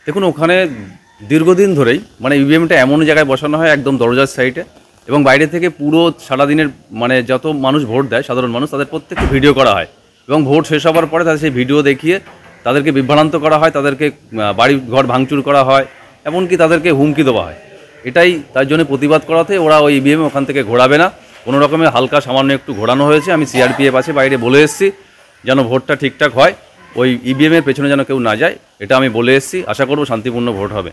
দেখুন ওখানে দীর্ঘদিন ধরেই মানে ইভিএমটা এমন জায়গায় বসানো হয় একদম দরজার সাইডে এবং বাইরে থেকে পুরো সারাদিনের মানে যত মানুষ ভোট দেয় সাধারণ মানুষ তাদের প্রত্যেককে ভিডিও করা হয় এবং ভোট শেষ হওয়ার পরে তাদের সেই ভিডিও দেখিয়ে তাদেরকে বিভ্রান্ত করা হয়, তাদেরকে বাড়ি ঘর ভাঙচুর করা হয়, এমনকি তাদেরকে হুমকি দেওয়া হয়। এটাই তার জন্য প্রতিবাদ করাতে ওরা ওই ইভিএম ওখান থেকে ঘোরাবে না, কোনো রকমের হালকা সামান্য একটু ঘোরানো হয়েছে। আমি সিআরপিএফ আছে বাইরে বলে এসেছি যেন ভোটটা ঠিকঠাক হয়, ওই ইভিএমের পেছনে যেন কেউ না যায়, এটা আমি বলে এসেছি। আশা করব শান্তিপূর্ণ ভোট হবে।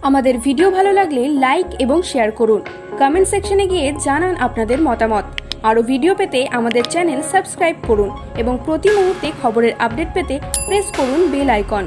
আমাদের ভিডিও ভালো লাগলে লাইক এবং শেয়ার করুন। কমেন্ট সেকশনে গিয়ে জানান আপনাদের মতামত। আরও ভিডিও পেতে আমাদের চ্যানেল সাবস্ক্রাইব করুন এবং প্রতি মুহূর্তে খবরের আপডেট পেতে প্রেস করুন বেল আইকন।